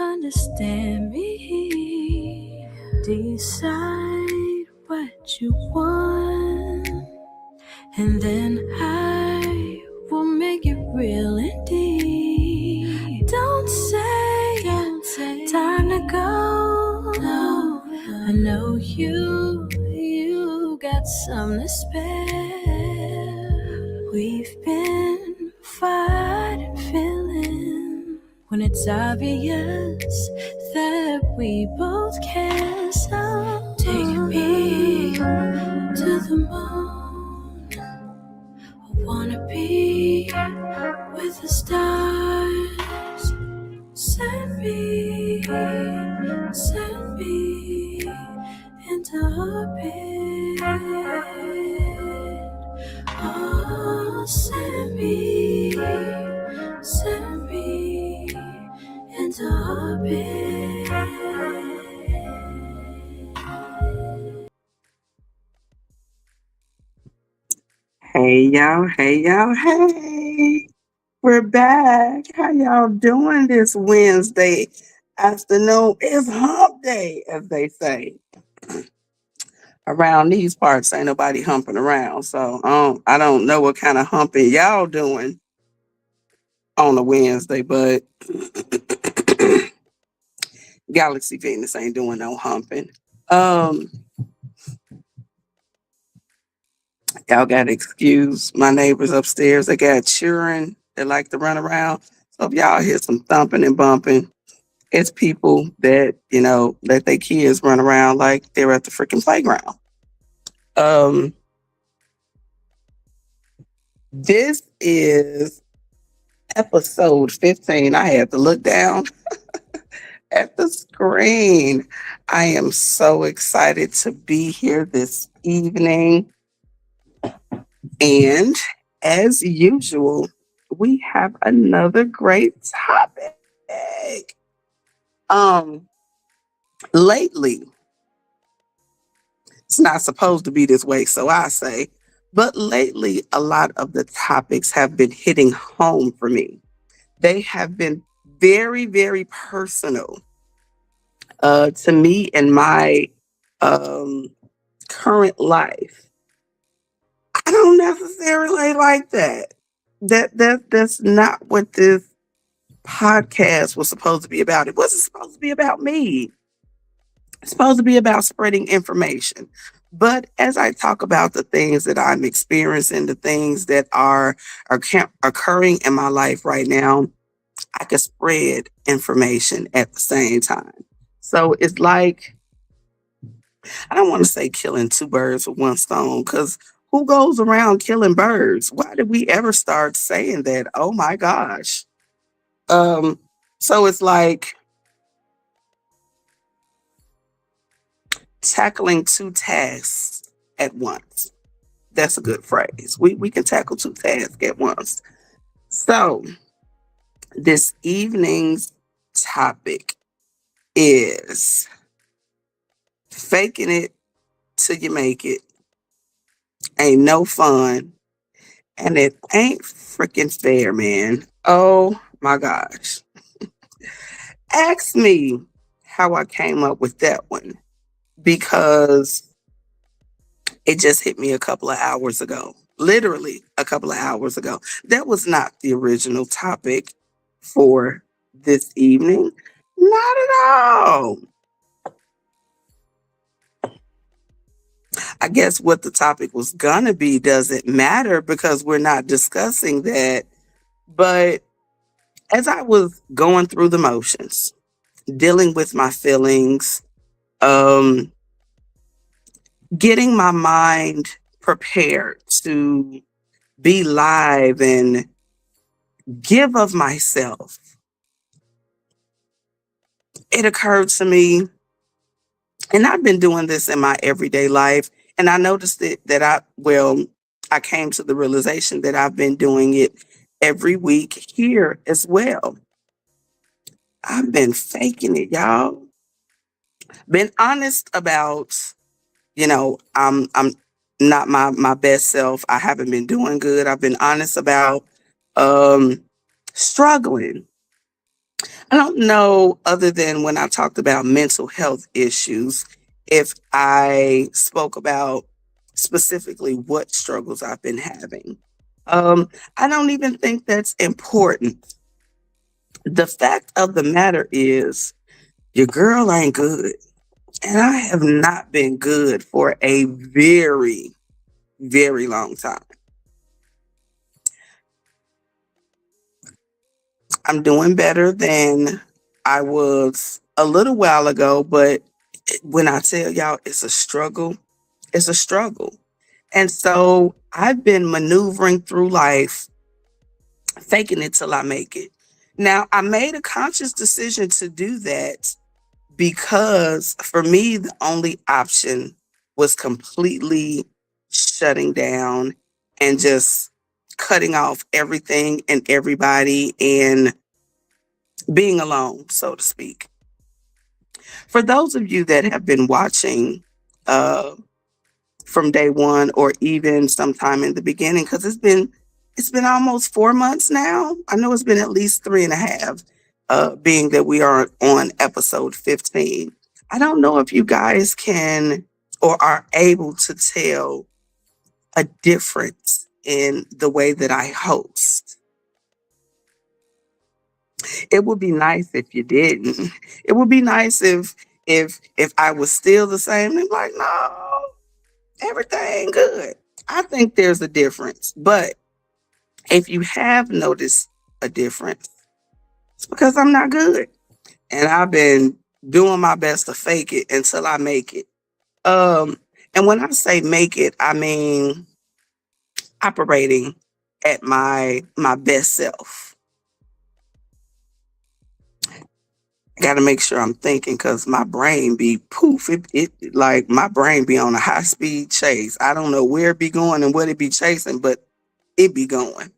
understand me. Decide what you want, and then I will make it real indeed. Don't say time to go. No, I know you got some to spare. We've been fighting feeling when it's obvious that we both care. So take me to the moon. I wanna be with the stars. Send me into orbit. Oh, send me into orbit. Hey y'all, hey. We're back. How y'all doing this Wednesday afternoon? It's hump day, as they say. Around these parts, ain't nobody humping around. So I don't know what kind of humping y'all doing on a Wednesday, but Galaxy Venus ain't doing no humping. Y'all gotta excuse my neighbors upstairs. They got children that like to run around. So if y'all hear some thumping and bumping, it's people that, let their kids run around like they're at the freaking playground. Um, this is episode 15. I had to look down at the screen. I am so excited to be here this evening. And as usual, we have another great topic. Lately, it's not supposed to be this way, so I say, but lately, a lot of the topics have been hitting home for me. They have been very, very personal to me and my um, current life. I don't necessarily like that. That's not what this podcast was supposed to be about. It wasn't supposed to be about me. It's supposed to be about spreading information. But as I talk about the things that I'm experiencing, the things that are occurring in my life right now, I can spread information at the same time. So it's like, I don't want to say killing two birds with one stone, because who goes around killing birds? Why did we ever start saying that? Oh my gosh. Um, so it's like tackling two tasks at once. That's a good phrase. We can tackle two tasks at once. So this evening's topic is faking it till you make it. Ain't no fun. And it ain't freaking fair, man. Oh my gosh. Ask me how I came up with that one, because it just hit me a couple of hours ago. Literally a couple of hours ago. That was not the original topic for this evening. Not at all. I guess what the topic was gonna be doesn't matter because we're not discussing that. But as I was going through the motions, dealing with my feelings, um, getting my mind prepared to be live and give of myself, it occurred to me, and I've been doing this in my everyday life, and I noticed it that I came to the realization that I've been doing it every week here as well. I've been faking it, y'all. Been honest about, I'm not my best self. I haven't been doing good. I've been honest about um struggling. I don't know, other than when I talked about mental health issues, if I spoke about specifically what struggles I've been having. I don't even think that's important. The fact of the matter is, your girl ain't good. And I have not been good for a very, very long time. I'm doing better than I was a little while ago, but when I tell y'all it's a struggle, it's a struggle. And so I've been maneuvering through life, faking it till I make it. Now, I made a conscious decision to do that because for me, the only option was completely shutting down and just cutting off everything and everybody and being alone, so to speak. For those of you that have been watching uh, from day one or even sometime in the beginning, because it's been almost 4 months now. I know it's been at least three and a half, being that we are on episode 15. I don't know if you guys can or are able to tell a difference in the way that I host. It would be nice if you didn't. It would be nice if I was still the same. And like, no, everything good. I think there's a difference. But if you have noticed a difference, it's because I'm not good. And I've been doing my best to fake it until I make it. Um, and when I say make it, I mean operating at my best self. Got to make sure I'm thinking because my brain be poof. It like my brain be on a high speed chase. I don't know where it be going and what it be chasing, but it be going.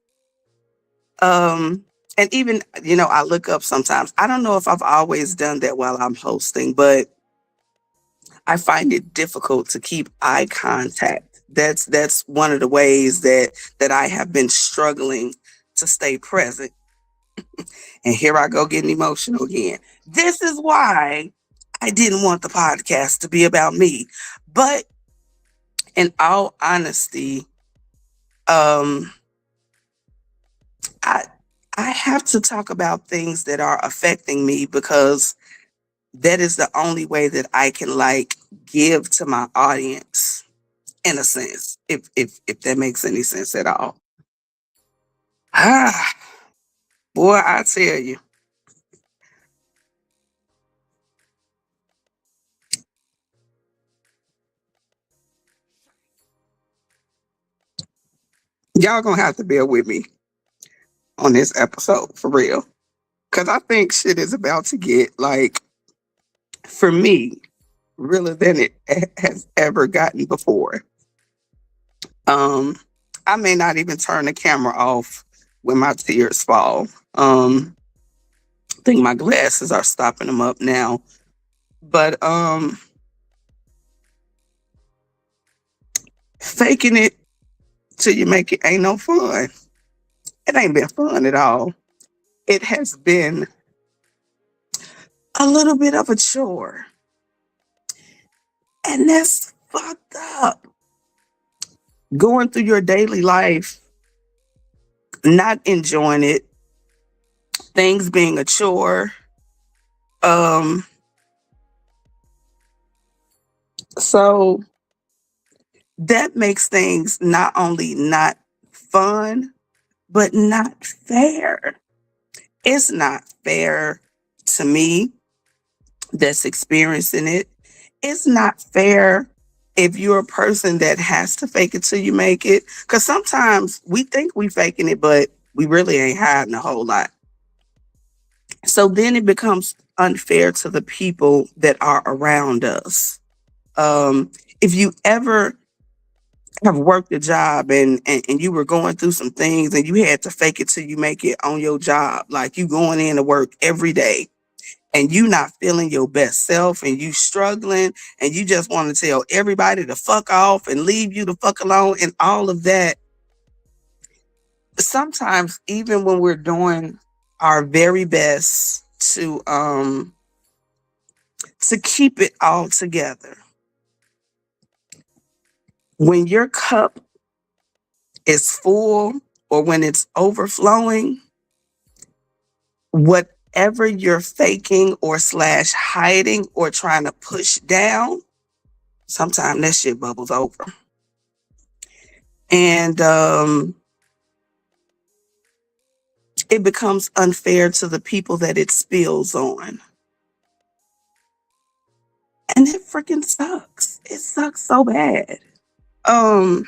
And even I look up sometimes. I don't know if I've always done that while I'm hosting, but I find it difficult to keep eye contact. That's one of the ways that I have been struggling to stay present. And here I go getting emotional again. This is why I didn't want the podcast to be about me. But in all honesty, um, I I have to talk about things that are affecting me because that is the only way that I can like give to my audience in a sense, if that makes any sense at all. Ah, boy, I tell you, y'all gonna have to bear with me on this episode for real. Cause I think shit is about to get like, for me, realer than it has ever gotten before. Um, I may not even turn the camera off when my tears fall. I think my glasses are stopping them up now. But faking it till you make it ain't no fun. It ain't been fun at all. It has been a little bit of a chore. And that's fucked up. Going through your daily life, not enjoying it, things being a chore. Um, so that makes things not only not fun, but not fair. It's not fair to me that's experiencing it. It's not fair if you're a person that has to fake it till you make it. Because sometimes we think we faking it, but we really ain't hiding a whole lot. So then it becomes unfair to the people that are around us. If you ever have worked a job and you were going through some things and you had to fake it till you make it on your job, like you going in to work every day and you not feeling your best self and you struggling and you just want to tell everybody to fuck off and leave you the fuck alone and all of that. Sometimes even when we're doing our very best to to keep it all together. When your cup is full or when it's overflowing, whatever you're faking or slash hiding or trying to push down, sometimes that shit bubbles over. And it becomes unfair to the people that it spills on. And it freaking sucks. It sucks so bad. Um,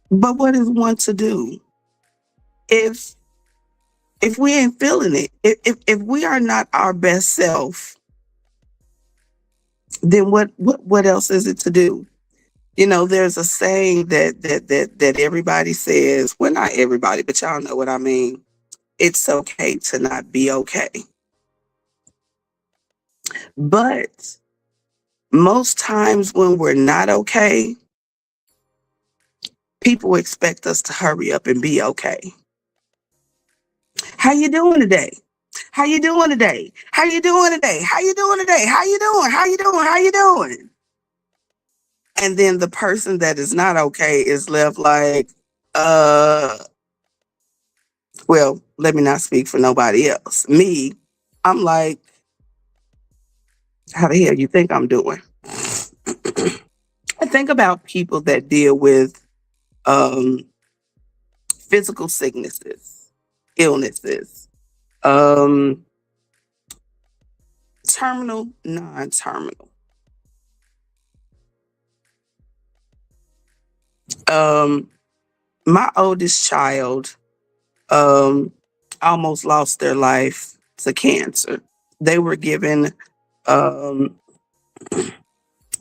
but what is one to do? If if we ain't feeling it, if we are not our best self, then what else is it to do? You know, there's a saying that everybody says, well, not everybody, but y'all know what I mean. It's okay to not be okay. But most times when we're not okay, people expect us to hurry up and be okay. How you doing today? How you doing today? How you doing today? How you doing today? How you doing? How you doing? How you doing? And then the person that is not okay is left like, uh, well, let me not speak for nobody else. Me, I'm like, how the hell you think I'm doing? I think about people that deal with um, physical sicknesses, illnesses, um, terminal, non-terminal. Um, my oldest child um, almost lost their life to cancer. They were given um,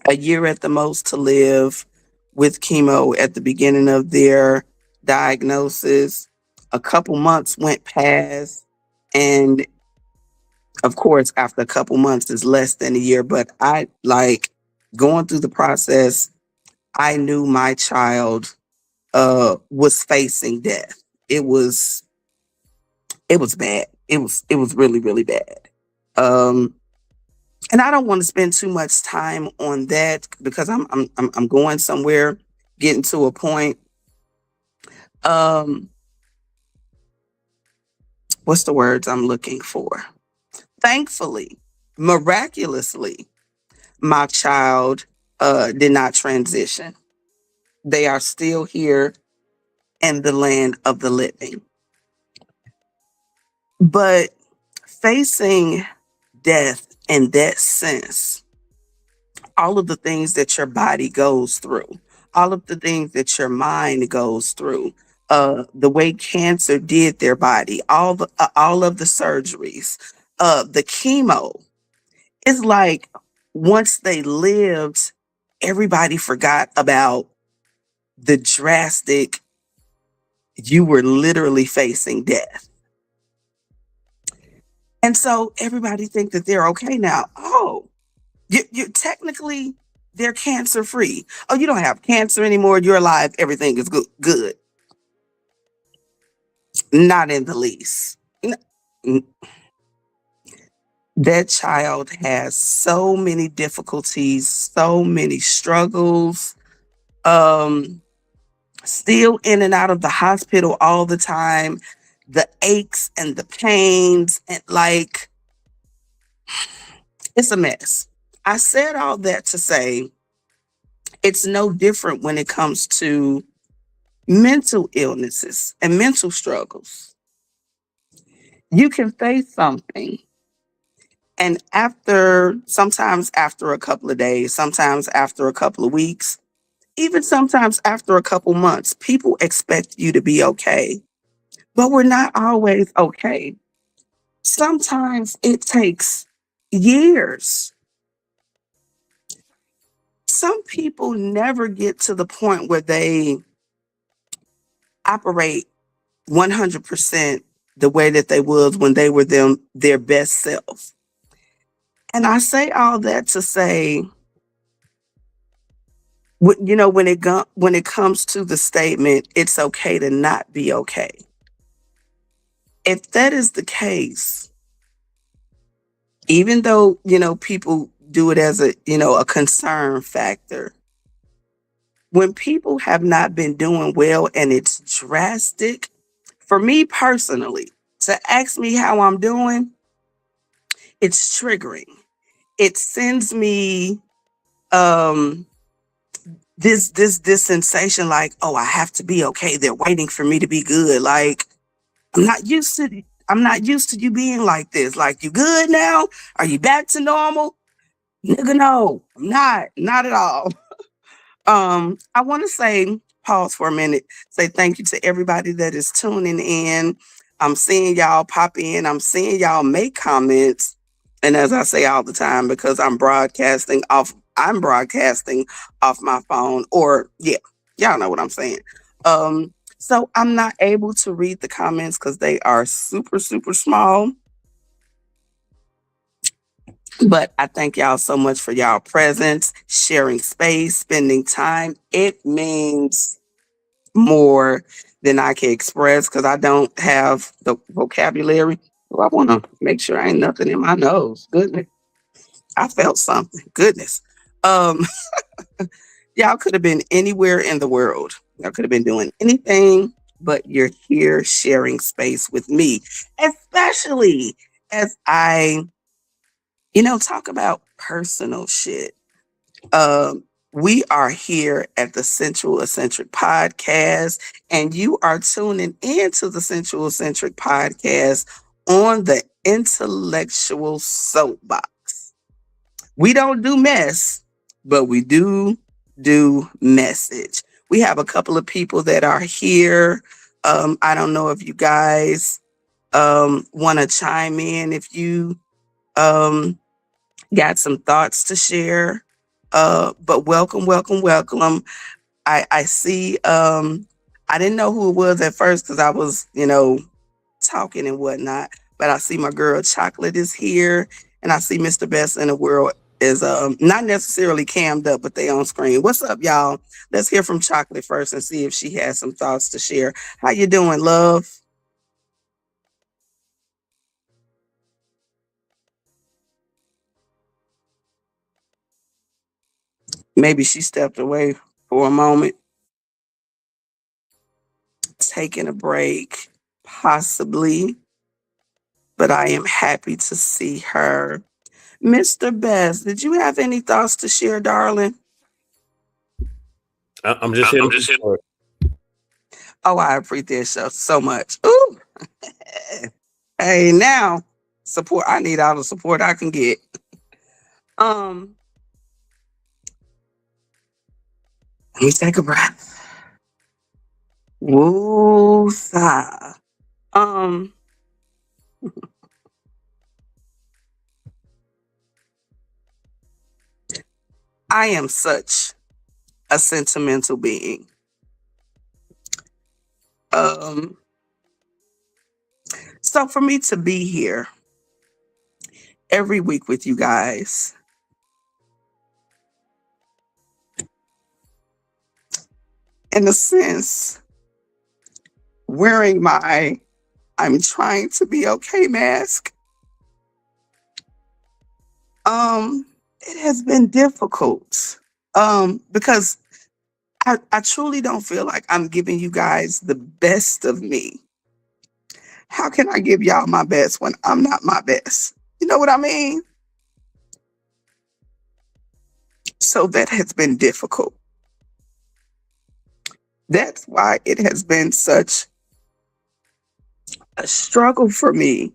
a year at the most to live with chemo at the beginning of their diagnosis. A couple months went past, and of course, after a couple months is less than a year. But I like going through the process. I knew my child was facing death. It was it was bad. It was really really bad. Um, and I don't want to spend too much time on that because I'm going somewhere, getting to a point. Um, what's the words I'm looking for? Thankfully, miraculously, my child did not transition. They are still here in the land of the living. But facing death in that sense, all of the things that your body goes through, all of the things that your mind goes through, the way cancer did their body, all of the surgeries, the chemo. It's like once they lived, everybody forgot about the drastic. You were literally facing death, and so everybody think that they're okay now. Oh, you technically they're cancer free. Oh, you don't have cancer anymore. You're alive. Everything is good. Good. Not in the least. N- That child has so many difficulties, so many struggles. Um, Still in and out of the hospital all the time. The aches and the pains, and like it's a mess. I said all that to say it's no different when it comes to mental illnesses and mental struggles. You can face something, and sometimes after a couple of days, sometimes after a couple of weeks, even sometimes after a couple months, people expect you to be okay, but we're not always okay. Sometimes it takes years. Some people never get to the point where they operate 100% the way that they was when they were their best self. And I say all that to say when it comes to the statement, it's okay to not be okay. If that is the case, even though, people do it as a concern factor, when people have not been doing well and it's drastic, for me personally, to ask me how I'm doing, it's triggering. It sends me um this sensation like, oh, I have to be okay. They're waiting for me to be good. Like, I'm not used to you being like this. Like, you good now? Are you back to normal? Nigga, no, I'm not at all. I want to say, pause for a minute, say thank you to everybody that is tuning in. I'm seeing y'all pop in, I'm seeing y'all make comments. And as I say all the time, because I'm broadcasting off my phone, or yeah, y'all know what I'm saying. So I'm not able to read the comments because they are super, super small. But I thank y'all so much for y'all presence, sharing space, spending time. It means more than I can express because I don't have the vocabulary. Well, I want to make sure I ain't nothing in my nose. Goodness, I felt something. Goodness. Um, y'all could have been anywhere in the world. Y'all could have been doing anything, but you're here sharing space with me, especially as I talk about personal shit. We are here at the Sensual Eccentric podcast, and you are tuning into the Sensual Eccentric podcast on the intellectual soapbox. We don't do mess, but we do message. We have a couple of people that are here. I don't know if you guys want to chime in, if you um, got some thoughts to share. But welcome, welcome, welcome. I see I didn't know who it was at first because I was, talking and whatnot. But I see my girl Chocolate is here, and I see Mr. Best in the World is not necessarily cammed up, but they on screen. What's up, y'all? Let's hear from Chocolate first and see if she has some thoughts to share. How you doing, love? Maybe she stepped away for a moment, taking a break, possibly, but I am happy to see her. Mr. Best, did you have any thoughts to share, darling? I'm just here to support. Oh, I appreciate you so much. Ooh, hey, now support. I need all the support I can get. Um, Let me take a breath. Woo, sigh. Um, I am such a sentimental being. Um, so for me to be here every week with you guys, in a sense, wearing my I'm trying to be okay mask, it has been difficult. Because I truly don't feel like I'm giving you guys the best of me. How can I give y'all my best when I'm not my best? You know what I mean? So that has been difficult. That's why it has been such a struggle for me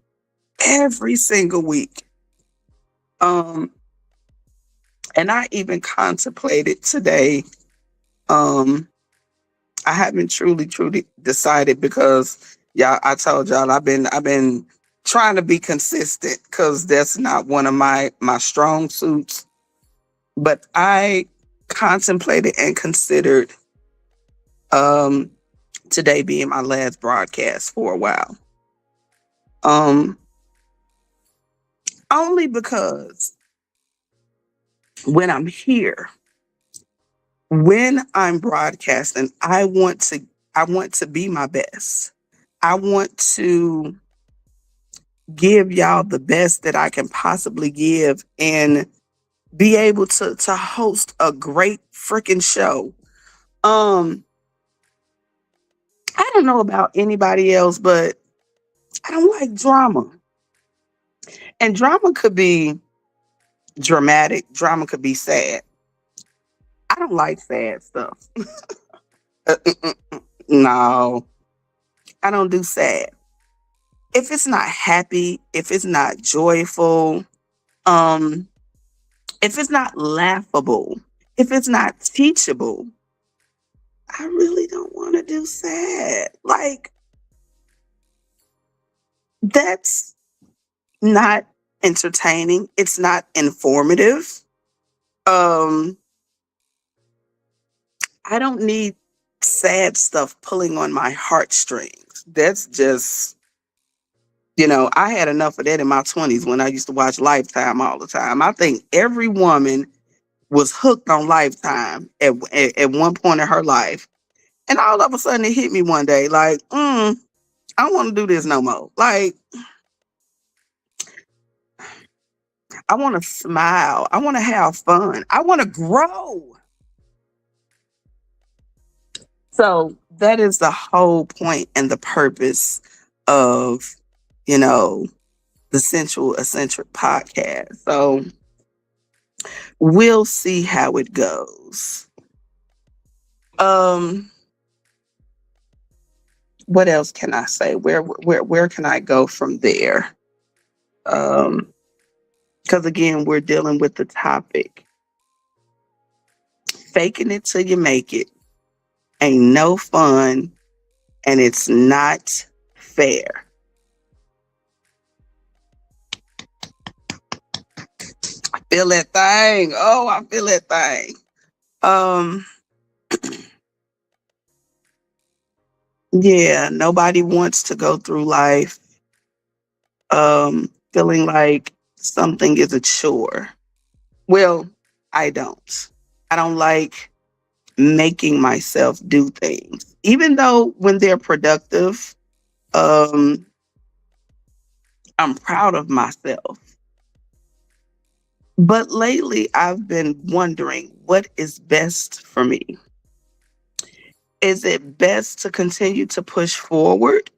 every single week. Um, and I even contemplated today. Um, I haven't truly decided because y'all, I told y'all I've been trying to be consistent because that's not one of my strong suits. But I contemplated and considered um today being my last broadcast for a while. Um Only because when I'm here, When I'm broadcasting, I want to be my best. I want to give y'all the best that I can possibly give and be able to host a great freaking show. Um I don't know about anybody else, but I don't like drama. And drama could be dramatic, drama could be sad. I don't like sad stuff. No, I don't do sad. If it's not happy, if it's not joyful, um, if it's not laughable, if it's not teachable, I really don't want to do sad. Like, that's not entertaining. It's not informative. Um, I don't need sad stuff pulling on my heartstrings. That's just, I had enough of that in my 20s when I used to watch Lifetime all the time. I think every woman was hooked on Lifetime at one point in her life. And all of a sudden it hit me one day like, I don't want to do this no more. Like, I want to smile. I want to have fun. I want to grow. So that is the whole point and the purpose of, you know, the Sensual Eccentric podcast. So we'll see how it goes. Um, what else can I say? Where can I go from there? Because again, we're dealing with the topic. Faking it till you make it ain't no fun, and it's not fair. I feel that thing. Oh, I feel that thing. Um, yeah, nobody wants to go through life feeling like something is a chore. Well, I don't. I don't like making myself do things. Even though when they're productive, um, I'm proud of myself. But lately, I've been wondering what is best for me. Is it best to continue to push forward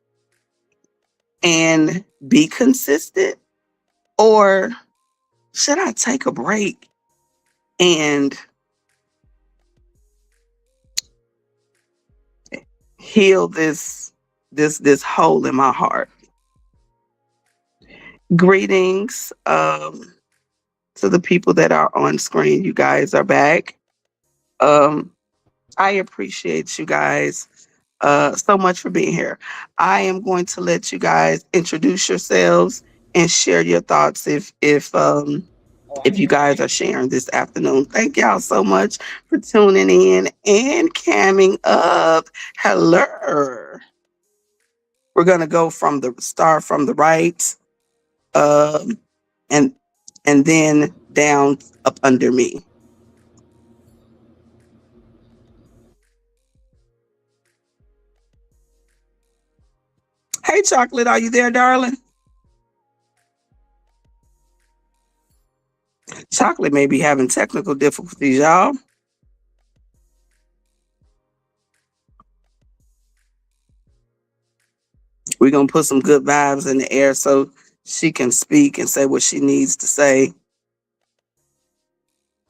and be consistent? Or should I take a break and heal this hole in my heart? Greetings to the people that are on screen. You guys are back. Um, I appreciate you guys so much for being here. I am going to let you guys introduce yourselves and share your thoughts if you guys are sharing this afternoon. Thank y'all so much for tuning in and camming up. Hello. We're gonna go from the start from the right, um, and and then down up under me. Hey, Chocolate, are you there, darling? Chocolate may be having technical difficulties, y'all. We're gonna put some good vibes in the air so she can speak and say what she needs to say.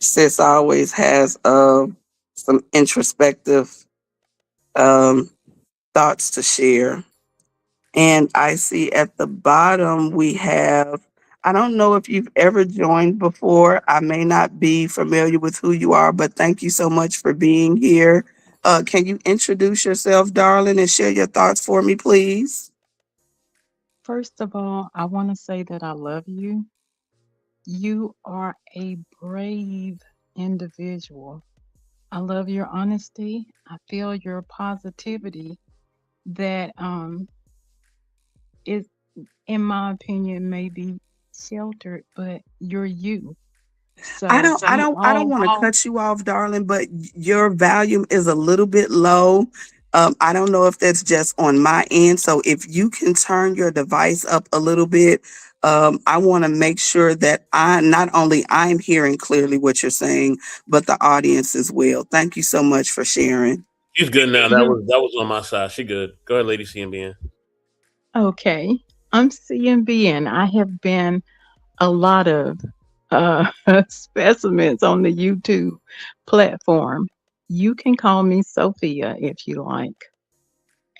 Sis always has some introspective um, thoughts to share. And I see at the bottom we have, I don't know if you've ever joined before. I may not be familiar with who you are, but thank you so much for being here. Can you introduce yourself, darling, and share your thoughts for me, please? First of all, I want to say that I love you. You are a brave individual. I love your honesty. I feel your positivity that is, in my opinion, may be sheltered, but you're you. So you I don't all, want to cut you off, darling, but your volume is a little bit low. I don't know if that's just on my end. So if you can turn your device up a little bit, I want to make sure that not only I'm hearing clearly what you're saying, but the audience as well. Thank you so much for sharing. She's good now. you're That was on my side. She good. Go ahead, lady CMBN. okay. I'm CMBN. I have been a lot of uh, specimens on the YouTube platform. You can call me Sophia if you like.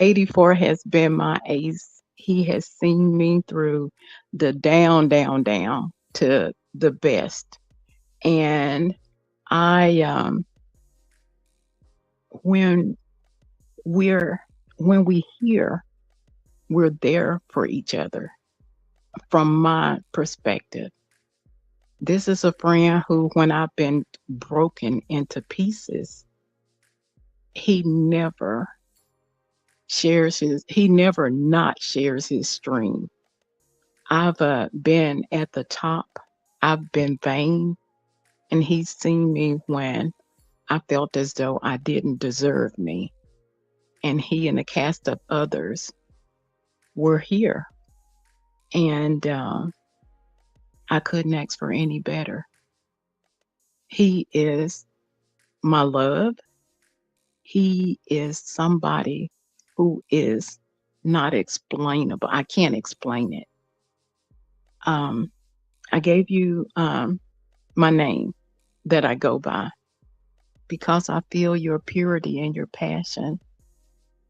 84 has been my ace. He has seen me through the down, down, down to the best. And I, when we're, when we hear, we're there for each other from my perspective. This is a friend who, when I've been broken into pieces, he never he never not shares his stream. I've been at the top, I've been vain, and he's seen me when I felt as though I didn't deserve me. And he and a cast of others were here. And I couldn't ask for any better. He is my love. He is somebody who is not explainable. I can't explain it. Um, I gave you my name that I go by because I feel your purity and your passion.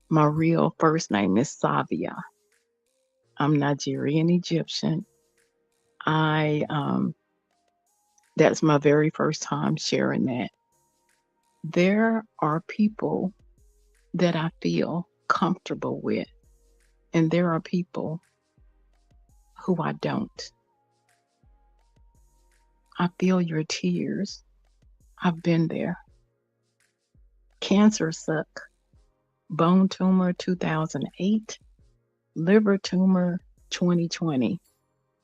My real first name is Savia. I'm Nigerian Egyptian. I That's my very first time sharing that. There are people that I feel comfortable with, and there are people who I don't. I feel your tears. I've been there. Cancer suck. Bone tumor 2008. Liver tumor 2020.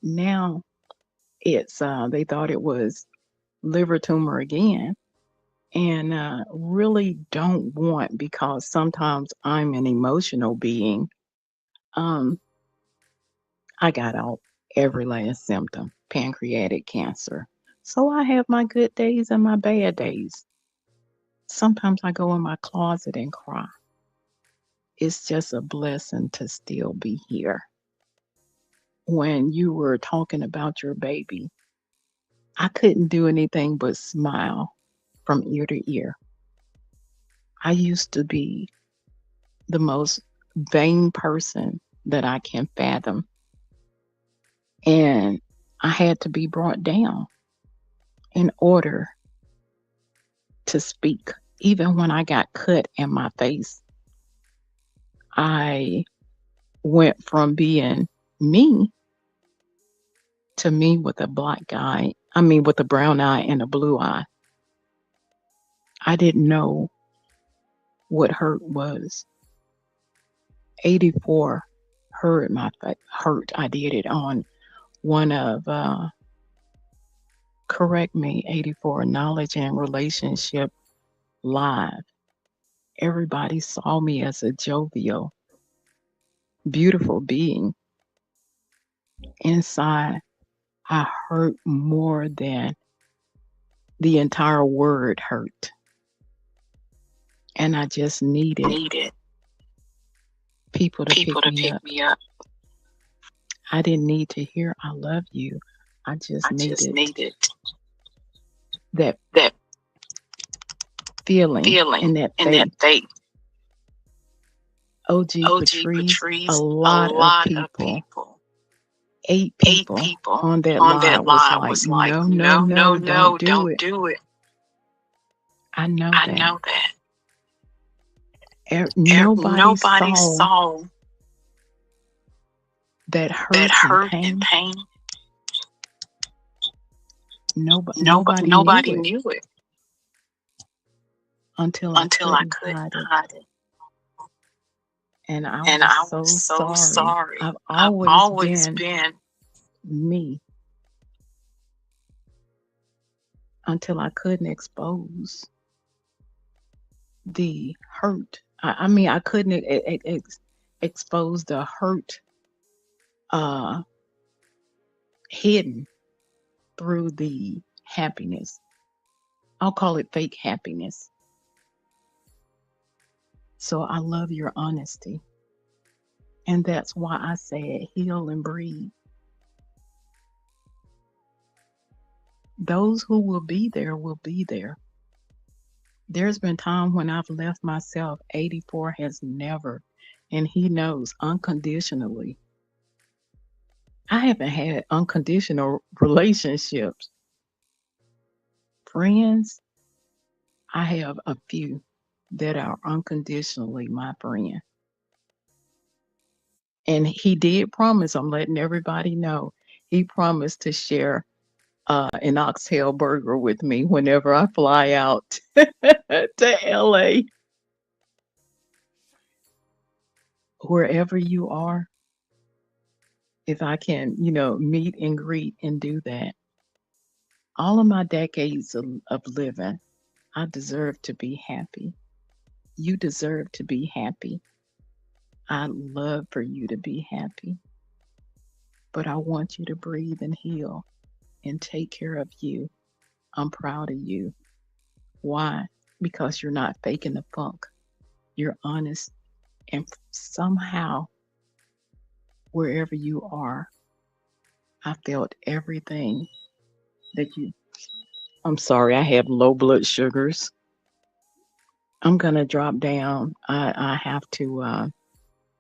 Now it's they thought it was liver tumor again, and really don't want, because sometimes I'm an emotional being. um I got out every last symptom, pancreatic cancer. So I have my good days and my bad days. Sometimes I go in my closet and cry. It's just a blessing to still be here. When you were talking about your baby, I couldn't do anything but smile from ear to ear. I used to be the most vain person that I can fathom. And I had to be brought down in order to speak. Even when I got cut in my face, I went from being me to me with a black eye. I mean, with a brown eye and a blue eye. I didn't know what hurt was. 84 hurt hurt. I did it on one of, correct me, 84 Knowledge and Relationship Live. Everybody saw me as a jovial, beautiful being. Inside, I hurt more than the entire word hurt. And I just needed people to pick me up. I didn't need to hear I love you. I just needed that feeling and that faith. OG Patrice, a lot of people, 8 people on that live was like, no, no, no, don't do it. I know that. Nobody saw that hurt and pain. Nobody knew it until I couldn't hide it. And I was so sorry. I've always been me. until I couldn't expose the hurt. I mean, I couldn't expose the hurt uh, hidden through the happiness. I'll call it fake happiness. So I love your honesty. And that's why I said heal and breathe. Those who will be there will be there. There's been time when I've left myself. 84 has never, and he knows unconditionally. I haven't had unconditional relationships. Friends, I have a few that are unconditionally my friend. And he did promise, I'm letting everybody know, he promised to share an oxtail burger with me whenever I fly out to LA. Wherever you are, if I can, meet and greet and do that. All of my decades of living, I deserve to be happy. You deserve to be happy. I love for you to be happy, but I want you to breathe and heal and take care of you. I'm proud of you. Why? Because you're not faking the funk. You're honest, and somehow, wherever you are, I felt everything that you. I'm sorry, I have low blood sugars. I'm gonna drop down. I have to.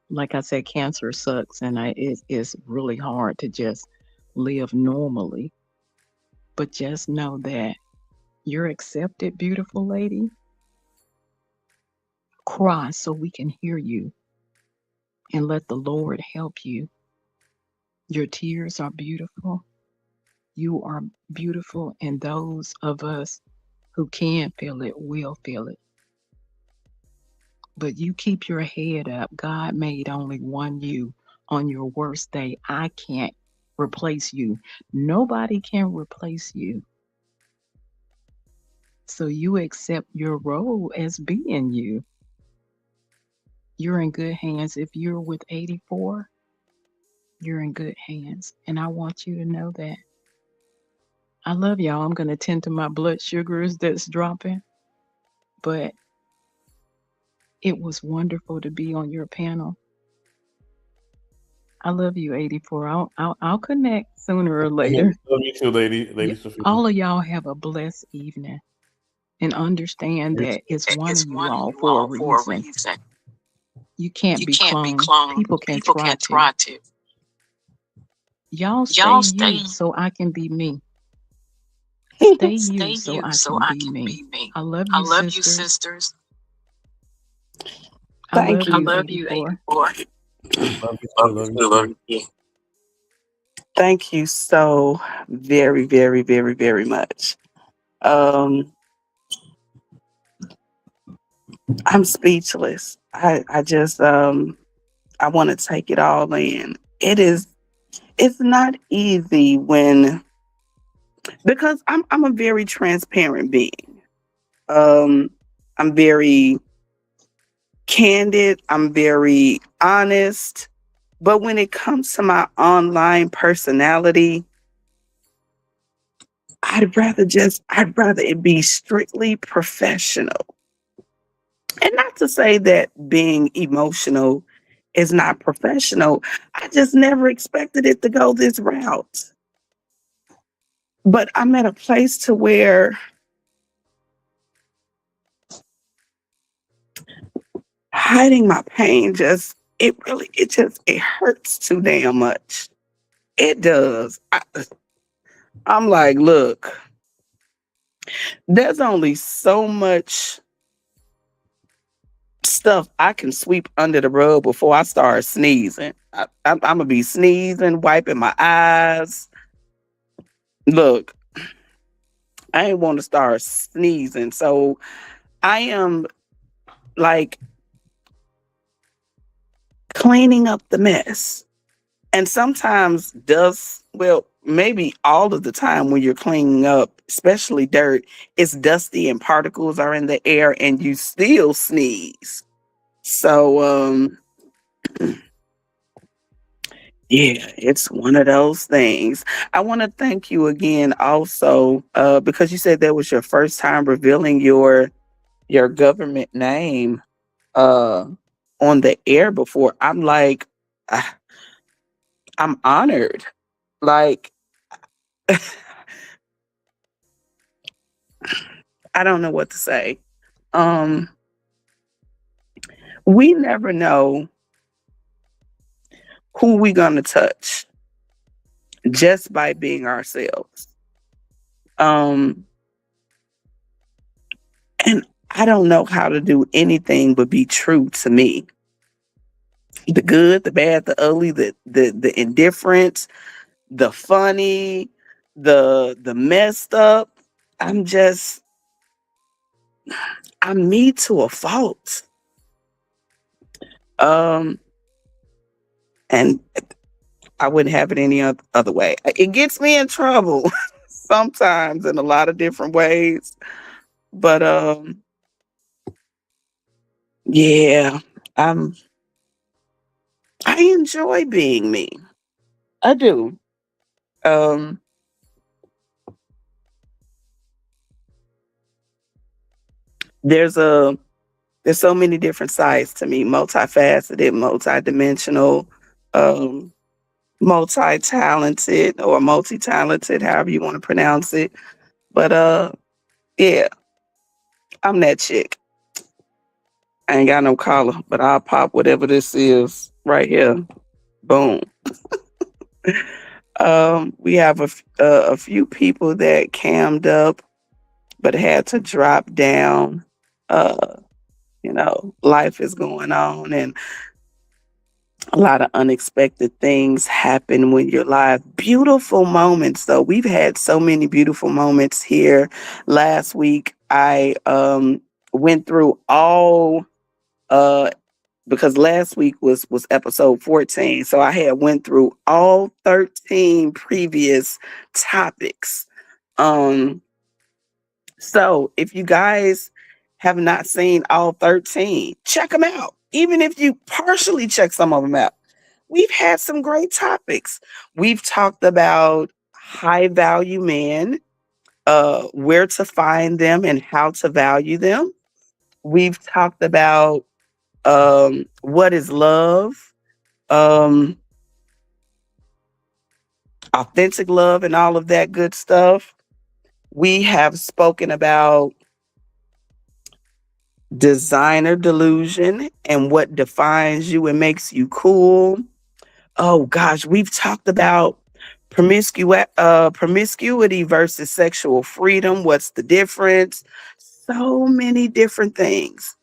Like I said, cancer sucks, and it is really hard to just live normally. But just know that you're accepted, beautiful lady. Cry so we can hear you and let the Lord help you. Your tears are beautiful. You are beautiful, and those of us who can feel it will feel it. But you keep your head up. God made only one you on your worst day. I can't replace you. Nobody can replace you. So you accept your role as being you. You're in good hands. If you're with 84, you're in good hands. And I want you to know that. I love y'all. I'm going to tend to my blood sugars that's dropping. But it was wonderful to be on your panel. I love you, 84. I'll connect sooner or later. Love you too, Lady Sophia. All of y'all have a blessed evening and understand You too. that it's one of It's you one of all you for a all for a reason. reason. You can't You be can't be cloned. cloned. People can People try can to. try to. Y'all stay Y'all stay. you so I can be me. Stay Stay you so you I so can I be can me. be me. I love I you, love you, sisters. sisters. I Thank love I you, you. love you, 84. 84. Love you too. Love you Love you too. Love too. you too. Thank you so very, very, very, very much. Um, I'm speechless. I just I want to take it all in. It's not easy when because I'm a very transparent being. Um I'm very candid, I'm very honest, but when it comes to my online personality, I'd rather it be strictly professional. And not to say that being emotional is not professional. I just never expected it to go this route. But I'm at a place to where hiding my pain it hurts too damn much. It does. I'm like, look, there's only so much stuff I can sweep under the rug before I start sneezing. I'm gonna be sneezing, wiping my eyes. Look, I ain't want to start sneezing, so I am like cleaning up the mess. And sometimes does well maybe all of the time when you're cleaning up, especially dirt, it's dusty and particles are in the air and you still sneeze. So yeah, it's one of those things. I want to thank you again also because you said that was your first time revealing your government name uh on the air before. I'm like ah, I'm honored. Like I don't know what to say. Um we never know who we gonna touch just by being ourselves. Um and I don't know how to do anything but be true to me. The good, the bad, the ugly, the indifference, the funny, the messed up. I'm just I'm me to a fault. Um and I wouldn't have it any other way. It gets me in trouble sometimes in a lot of different ways. But yeah, I'm I enjoy being me. I do. Um there's a there's so many different sides to me, multifaceted, multidimensional, um multi-talented or multi-talented, however you want to pronounce it. But yeah, I'm that chick. I ain't got no collar, but I'll pop whatever this is right here. Boom. We have a few people that cammed up, but had to drop down. Uh, life is going on, and a lot of unexpected things happen when you're live. Beautiful moments, though. We've had so many beautiful moments here. Last week, I went through all uh because last week was episode 14, so I had went through all 13 previous topics. um so if you guys have not seen all 13, check them out. Even if you partially check some of them out, we've had some great topics. We've talked about high value men, where to find them and how to value them. We've talked about what is love, um, authentic love, and all of that good stuff. We have spoken about designer delusion and what defines you and makes you cool. Oh gosh, we've talked about promiscuity versus sexual freedom. What's the difference? So many different things.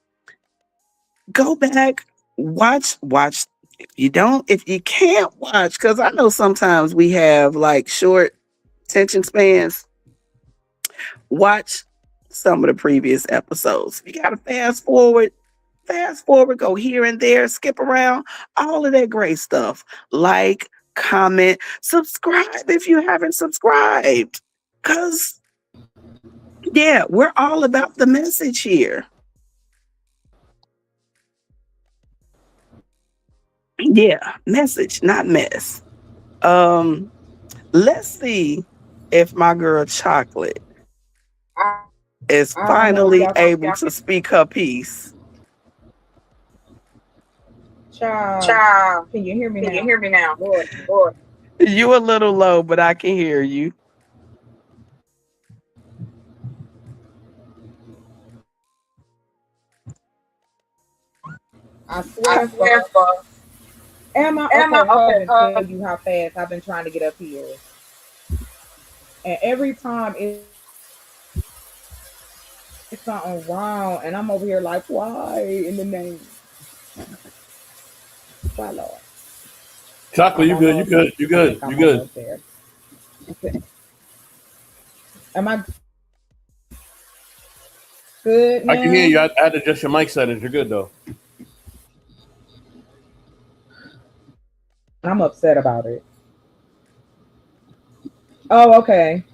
Go back, watch. If you can't watch, because I know sometimes we have like short attention spans, watch some of the previous episodes. You gotta fast forward, go here and there, skip around, all of that great stuff. Like, comment, subscribe if you haven't subscribed. Cause yeah, we're all about the message here. Yeah, message, not mess. Um, let's see if my girl Chocolate is I don't know if finally y'all can. able to speak her piece. Child, Child, can you hear me can you now? hear me now? Lord. You a little low, but I can hear you. I I swear, swear, fuck. fuck. Am I Am I okay? Hold okay? on, tell you how fast I've been trying to get up here, and every time it's something wrong, and I'm over here like, why in the name? Why, Lord? Chocolate, I'm you good? You almost. good? You I good? think You I'm good? almost there. Am I good I can hear now? you. I had to adjust your mic settings. You're good though. I'm upset about it. Oh, okay.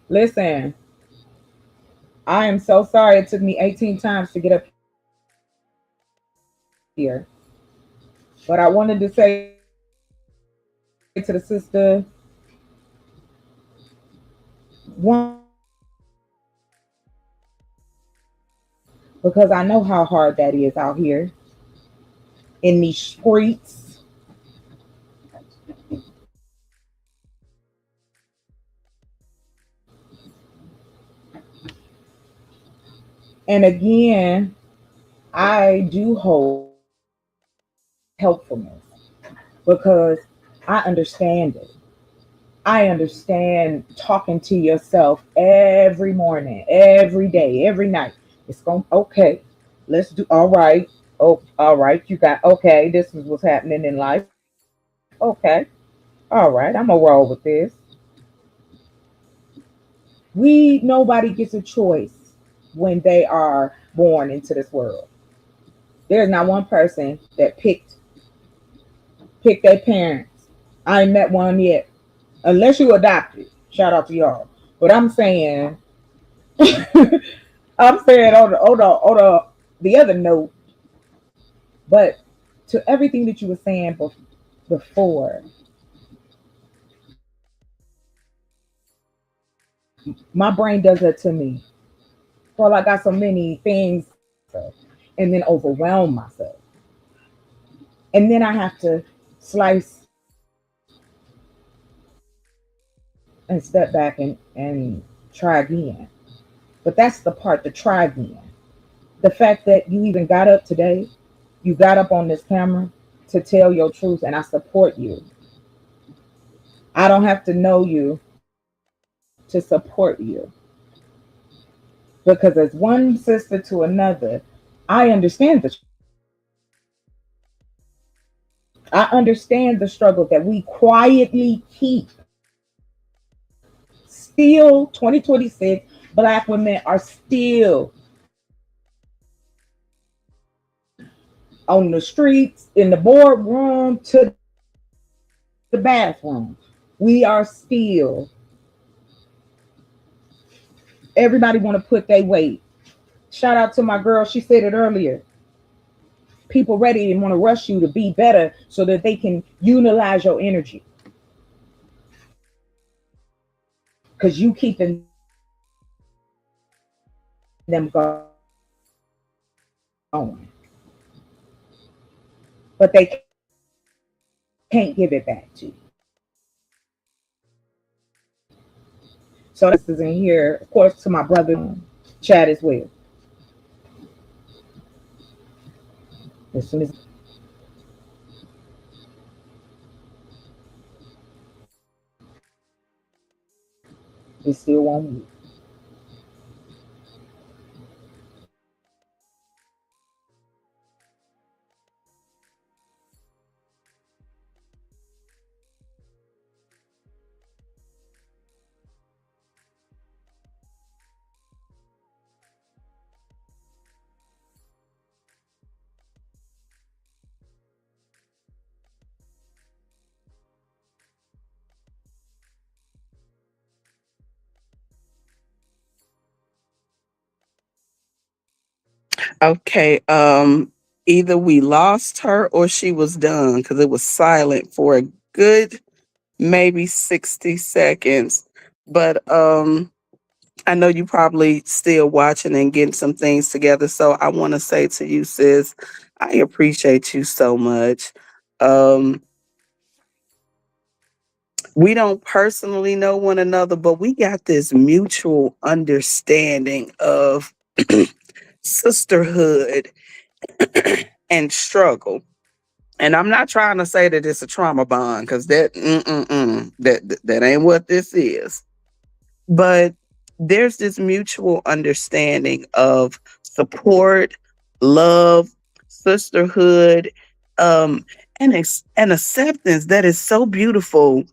Listen, I am so sorry it took me 18 times to get up here. But I wanted to say to the sister, one, because I know how hard that is out here in these streets. And again, I do hope helpfulness because I understand it. I understand talking to yourself every morning, every day, every night. It's going okay. Let's do all right. Oh, all right. You got okay. This is what's happening in life. Okay. All right. I'm gonna roll with this. Nobody gets a choice when they are born into this world. There's not one person that picked their parents. I ain't met one yet, unless you adopted. Shout out to y'all. But I'm saying, I'm saying the other note. But to everything that you were saying before, my brain does that to me. Well, I got so many things, and then overwhelm myself, and then I have to slice and step back and try again. But that's the part to try again. The fact that you even got up today, you got up on this camera to tell your truth, and I support you. I don't have to know you to support you because, as one sister to another, I understand the I understand the struggle that we quietly keep. Still, 2026, Black women are still on the streets, in the boardroom, to the bathroom. We are still. Everybody want to put their weight. Shout out to my girl. She said it earlier. People ready and want to rush you to be better so that they can utilize your energy because you keeping them going, but they can't give it back to you. So that's my sisters in here, of course, to my brother Chad as well. As soon as it still won't move. Okay, either we lost her or she was done because it was silent for a good maybe 60 seconds. But I know you probably still watching and getting some things together. So I want to say to you, sis, I appreciate you so much. Um, we don't personally know one another, but we got this mutual understanding of sisterhood and struggle. And I'm not trying to say that it's a trauma bond because that ain't what this is. But there's this mutual understanding of support, love, sisterhood, um, and acceptance that is so beautiful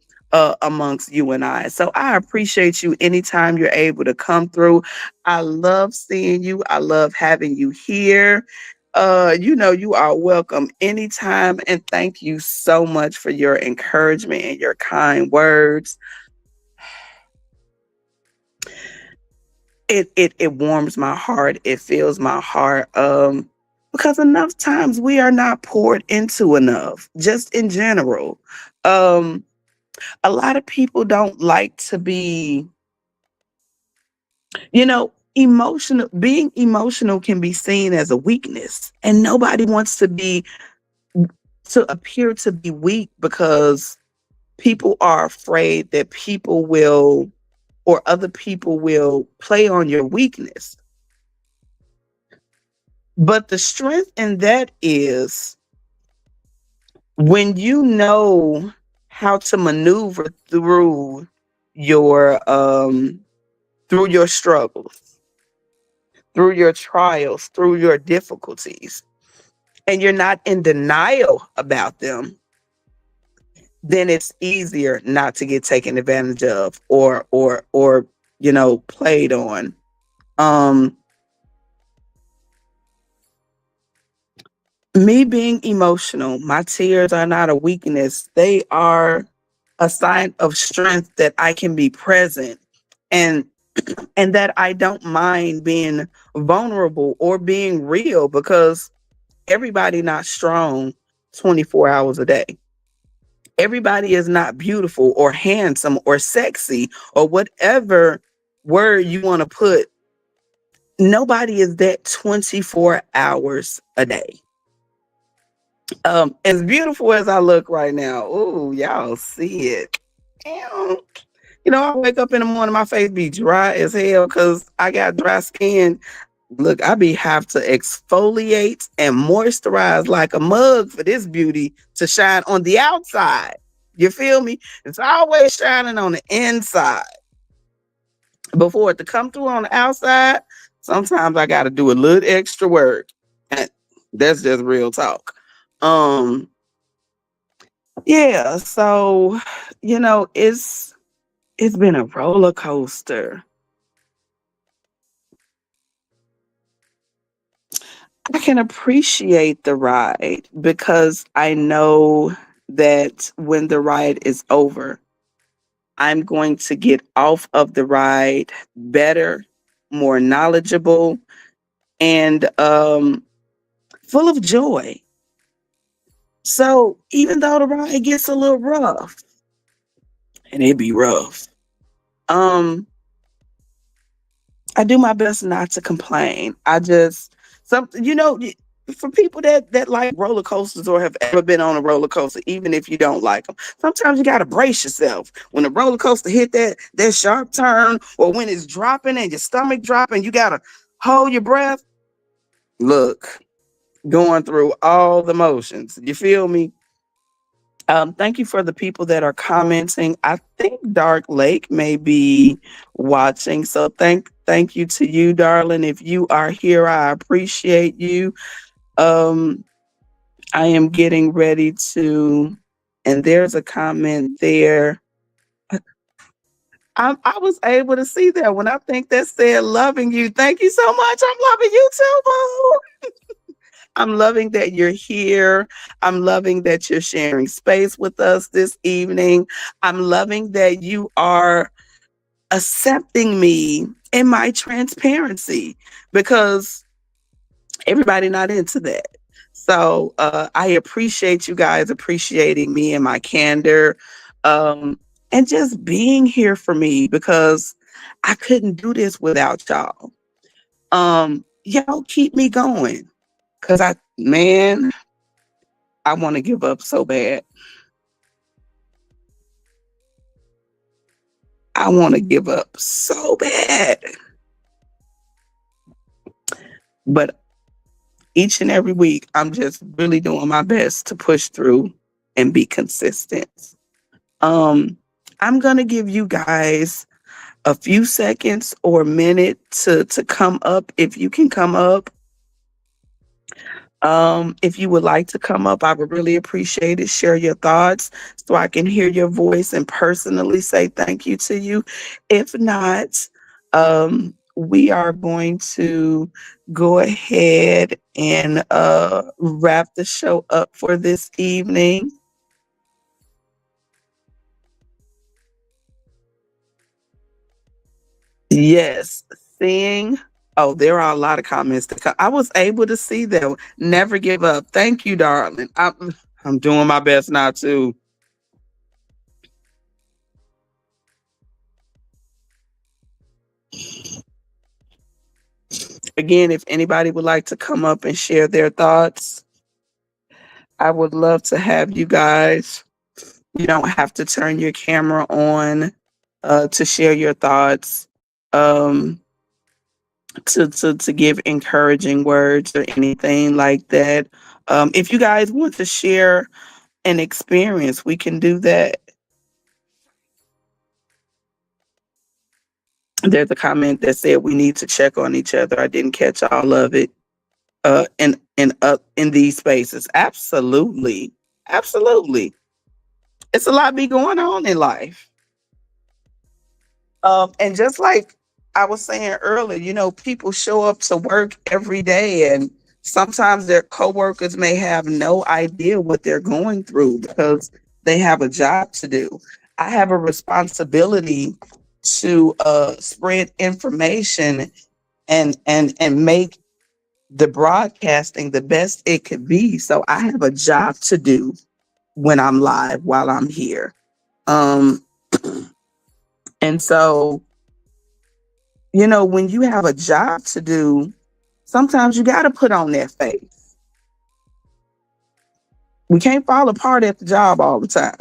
amongst you and I. So I appreciate you anytime you're able to come through. I love seeing you. I love having you here. You are welcome anytime. And thank you so much for your encouragement and your kind words. It warms my heart. It fills my heart. Because enough times we are not poured into enough, just in general. Um, a lot of people don't like to be, emotional. Being emotional can be seen as a weakness, and nobody wants to appear to be weak because people are afraid that people will or other people will play on your weakness. But the strength in that is when you know how to maneuver your through your struggles, through your trials, through your difficulties, and you're not in denial about them, then it's easier not to get taken advantage of or played on. Um Me being emotional, my tears are not a weakness. They are a sign of strength that I can be present and and that I don't mind being vulnerable or being real because everybody not strong 24 hours a day. Everybody is not beautiful or handsome or sexy or whatever word you want to put. Nobody is that 24 hours a day. As beautiful as I look right now, ooh, y'all see it. Damn. I wake up in the morning, my face be dry as hell because I got dry skin. Look, I be have to exfoliate and moisturize like a mug for this beauty to shine on the outside. You feel me? It's always shining on the inside before it to come through on the outside. Sometimes I got to do a little extra work, and that's just real talk. Um, yeah. So, it's been a roller coaster. I can appreciate the ride because I know that when the ride is over, I'm going to get off of the ride better, more knowledgeable, and full of joy. So even though the ride gets a little rough, and it be rough, um, I do my best not to complain. I just something, for people that like roller coasters or have ever been on a roller coaster, even if you don't like them, sometimes you got to brace yourself when the roller coaster hit that sharp turn, or when it's dropping and your stomach dropping. You got to hold your breath. Look, going through all the motions. You feel me? Thank you for the people that are commenting. I think Dark Lake may be watching. So thank you to you, darling. If you are here, I appreciate you. Um, I am getting ready to, and there's a comment there. I was able to see that when I think that said loving you. Thank you so much. I'm loving you too, boo. I'm loving that you're here. I'm loving that you're sharing space with us this evening. I'm loving that you are accepting me in my transparency because everybody not into that. So I appreciate you guys appreciating me and my candor, and just being here for me because I couldn't do this without y'all. Y'all keep me going because I want to give up so bad. I want to give up so bad. But each and every week, I'm just really doing my best to push through and be consistent. Um, I'm going to give you guys a few seconds or a minute to come up if you can come up. If you would like to come up, I would really appreciate it. Share your thoughts so I can hear your voice and personally say thank you to you. If not, we are going to go ahead and wrap the show up for this evening. Yes, seeing. Oh, there are a lot of comments to come. I was able to see them. Never give up. Thank you, darling. I'm doing my best now too. Again, if anybody would like to come up and share their thoughts, I would love to have you guys. You don't have to turn your camera on to share your thoughts, um, to give encouraging words or anything like that. If you guys want to share an experience, we can do that. There's a comment that said we need to check on each other. I didn't catch all of it. In these spaces, absolutely, absolutely. It's a lot be going on in life. And just like I was saying earlier, people show up to work every day, and sometimes their coworkers may have no idea what they're going through because they have a job to do. I have a responsibility to spread information and make the broadcasting the best it could be. So I have a job to do when I'm live while I'm here. Um, and so when you have a job to do, sometimes you got to put on that face. We can't fall apart at the job all the time.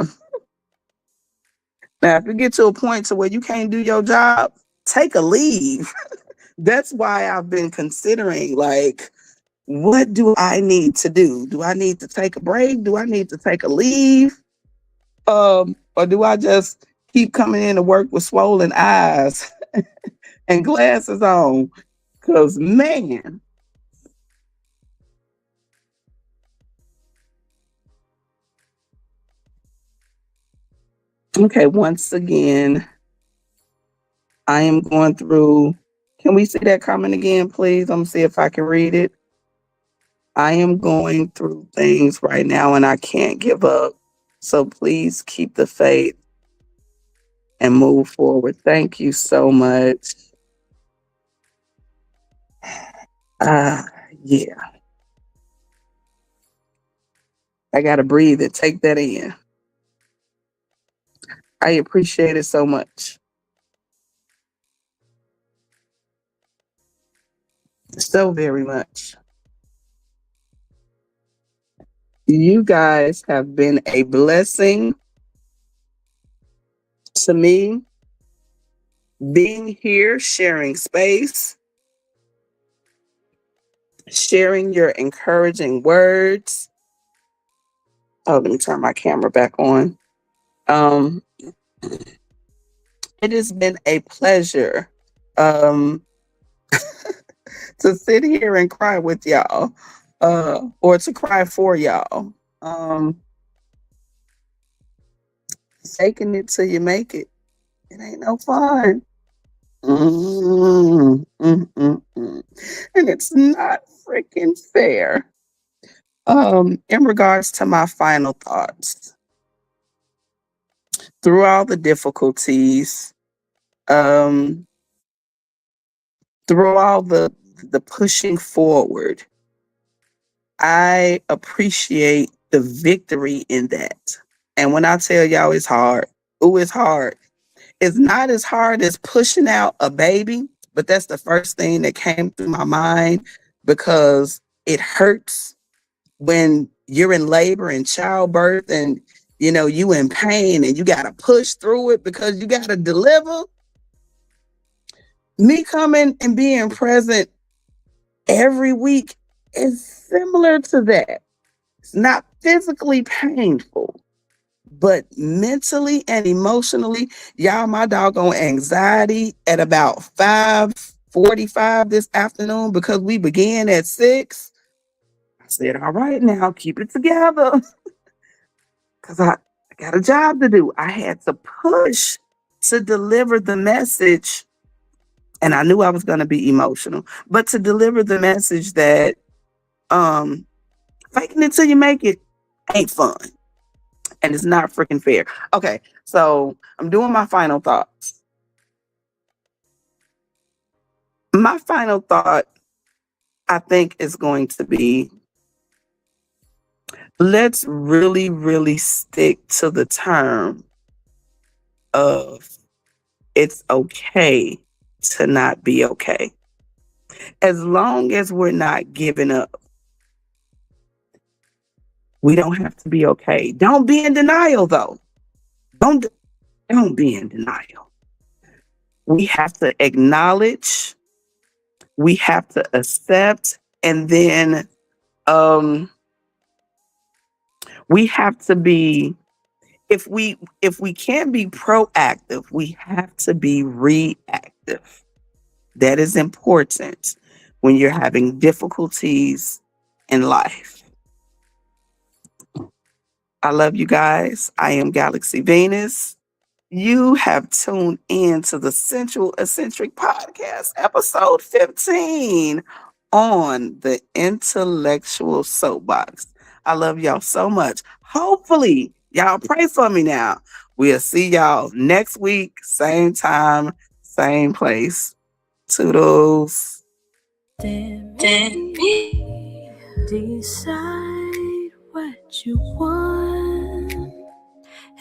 Now, if you get to a point to where you can't do your job, take a leave. That's why I've been considering, like, what do I need to do? Do I need to take a break? Do I need to take a leave? Or do I just keep coming in to work with swollen eyes and glasses on? Because, man, okay, once again, I am going through. Can we see that comment again, please? I'm going to see if I can read it. I am going through things right now and I can't give up. So please keep the faith and move forward. Thank you so much. Uh, yeah, I got to breathe and take that in. I appreciate it so much. So very much. You guys have been a blessing to me. Being here, sharing space, sharing your encouraging words. Oh, let me turn my camera back on. It has been a pleasure to sit here and cry with y'all, or to cry for y'all. Faking it till you make it. It ain't no fun. And it's not freaking fair. In regards to my final thoughts, through all the difficulties, um, through all the pushing forward, I appreciate the victory in that. And when I tell y'all it's hard, it's hard. It's not as hard as pushing out a baby, but that's the first thing that came through my mind because it hurts when you're in labor and childbirth and you in pain and you got to push through it because you got to deliver. Me coming and being present every week is similar to that. It's not physically painful, but mentally and emotionally, y'all, my doggone anxiety at about 5:45 this afternoon because we began at 6. I said, all right, now keep it together because I got a job to do. I had to push to deliver the message. And I knew I was going to be emotional, but to deliver the message that faking it till you make it ain't fun. And it's not freaking fair. Okay, so I'm doing my final thoughts. My final thought, I think, is going to be, let's really, really stick to the term of it's okay to not be okay. As long as we're not giving up, we don't have to be okay. Don't be in denial, though. Don't don't be in denial. We have to acknowledge, we have to accept, and then um we have to be, if we can't be proactive, we have to be reactive. That is important when you're having difficulties in life. I love you guys. I am Galaxy Venus. You have tuned in to the Sensual Eccentric podcast, episode 15, on the intellectual soapbox. I love y'all so much. Hopefully, y'all pray for me now. We'll see y'all next week, same time, same place. Toodles. Then maybe decide what you want,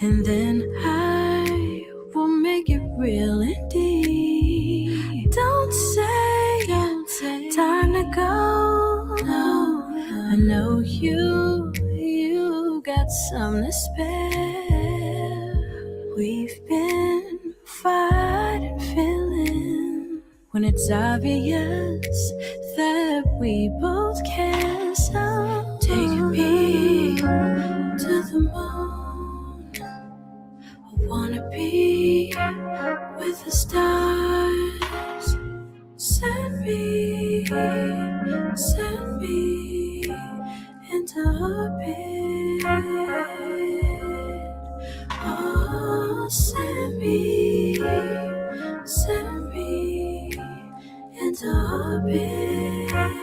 and then I will make it real indeed. Don't say time to go. No, I know you got some to spare. We've been fighting feelings when it's obvious that we both care. So take me to the moon. I wanna be with the stars. Send me into orbit. Oh, send me into orbit.